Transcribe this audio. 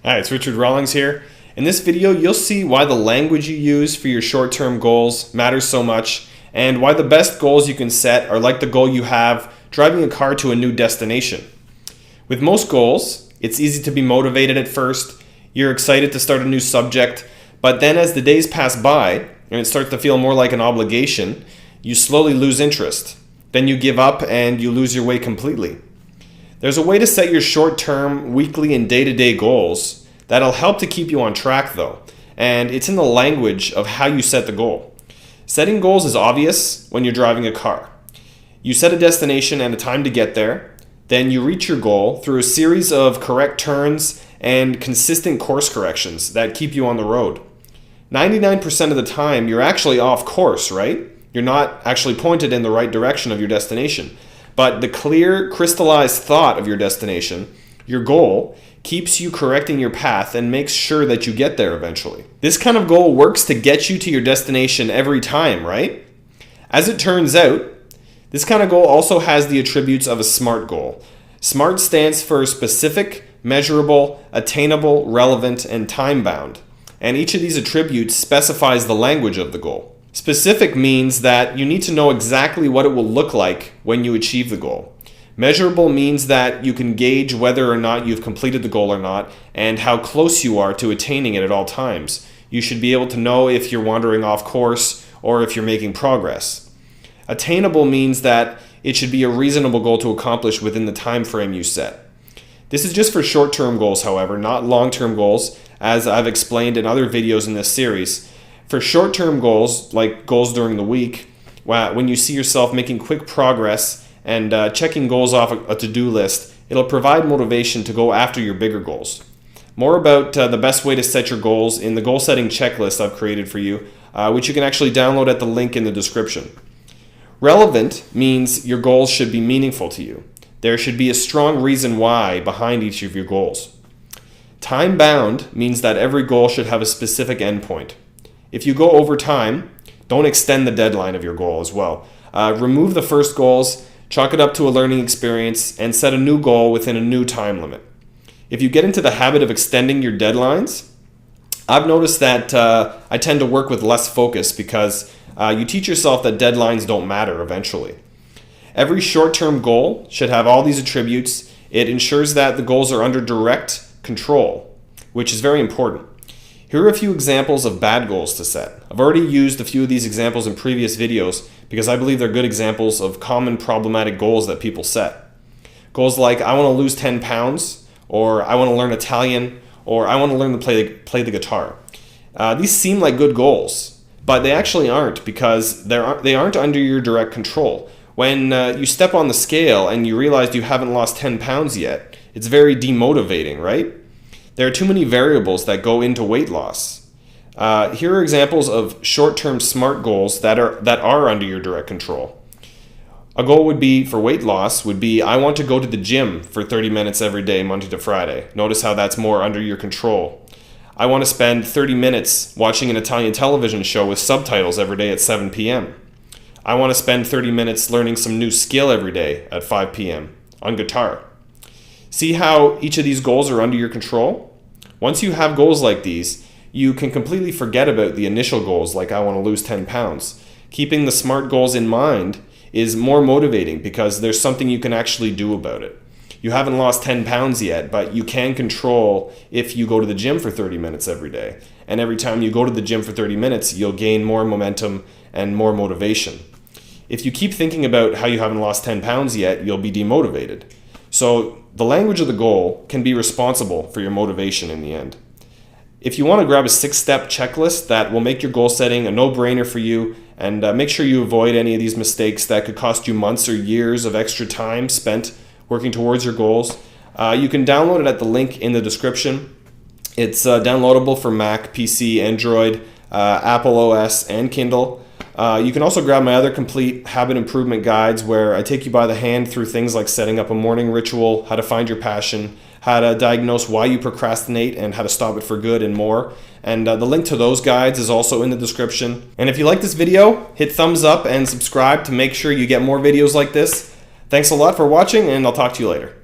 Hi, it's Richard Rawlings here. In this video, you'll see why the language you use for your short-term goals matters so much, and why the best goals you can set are like the goal you have driving a car to a new destination. With most goals, it's easy to be motivated at first. You're excited to start a new subject, but then as the days pass by and it starts to feel more like an obligation, you slowly lose interest. Then you give up and you lose your way completely. There's a way to set your short-term, weekly, and day-to-day goals that'll help to keep you on track though, and it's in the language of how you set the goal. Setting goals is obvious when you're driving a car. You set a destination and a time to get there, then you reach your goal through a series of correct turns and consistent course corrections that keep you on the road. 99% of the time, you're actually off course, right? You're not actually pointed in the right direction of your destination. But the clear, crystallized thought of your destination, your goal, keeps you correcting your path and makes sure that you get there eventually. This kind of goal works to get you to your destination every time, right? As it turns out, this kind of goal also has the attributes of a SMART goal. SMART stands for specific, measurable, attainable, relevant, and time-bound. And each of these attributes specifies the language of the goal. Specific means that you need to know exactly what it will look like when you achieve the goal. Measurable means that you can gauge whether or not you've completed the goal or not and how close you are to attaining it at all times. You should be able to know if you're wandering off course or if you're making progress. Attainable means that it should be a reasonable goal to accomplish within the time frame you set. This is just for short-term goals, however, not long-term goals, as I've explained in other videos in this series. For short-term goals, like goals during the week, when you see yourself making quick progress and checking goals off a to-do list, it'll provide motivation to go after your bigger goals. More about the best way to set your goals in the goal-setting checklist I've created for you, which you can actually download at the link in the description. Relevant means your goals should be meaningful to you. There should be a strong reason why behind each of your goals. Time-bound means that every goal should have a specific endpoint. If you go over time, don't extend the deadline of your goal as well. Remove the first goals, chalk it up to a learning experience, and set a new goal within a new time limit. If you get into the habit of extending your deadlines, I've noticed that I tend to work with less focus because you teach yourself that deadlines don't matter eventually. Every short-term goal should have all these attributes. It ensures that the goals are under direct control, which is very important. Here are a few examples of bad goals to set. I've already used a few of these examples in previous videos because I believe they're good examples of common problematic goals that people set. Goals like, I want to lose 10 pounds, or I want to learn Italian, or I want to learn to play the guitar. These seem like good goals, but they actually aren't because they aren't under your direct control. When you step on the scale and you realize you haven't lost 10 pounds yet, it's very demotivating, right? There are too many variables that go into weight loss. Here are examples of short-term SMART goals that are under your direct control. A goal would be for weight loss would be, I want to go to the gym for 30 minutes every day, Monday to Friday. Notice how that's more under your control. I want to spend 30 minutes watching an Italian television show with subtitles every day at 7 p.m. I want to spend 30 minutes learning some new skill every day at 5 p.m. on guitar. See how each of these goals are under your control? Once you have goals like these, you can completely forget about the initial goals like I want to lose 10 pounds. Keeping the SMART goals in mind is more motivating because there's something you can actually do about it. You haven't lost 10 pounds yet, but you can control if you go to the gym for 30 minutes every day. And every time you go to the gym for 30 minutes, you'll gain more momentum and more motivation. If you keep thinking about how you haven't lost 10 pounds yet, you'll be demotivated. So the language of the goal can be responsible for your motivation in the end. If you want to grab a 6-step checklist that will make your goal setting a no-brainer for you and make sure you avoid any of these mistakes that could cost you months or years of extra time spent working towards your goals, you can download it at the link in the description. It's downloadable for Mac, PC, Android, Apple OS, and Kindle. You can also grab my other complete habit improvement guides where I take you by the hand through things like setting up a morning ritual, how to find your passion, how to diagnose why you procrastinate and how to stop it for good, and more. And the link to those guides is also in the description. And if you like this video, hit thumbs up and subscribe to make sure you get more videos like this. Thanks a lot for watching, and I'll talk to you later.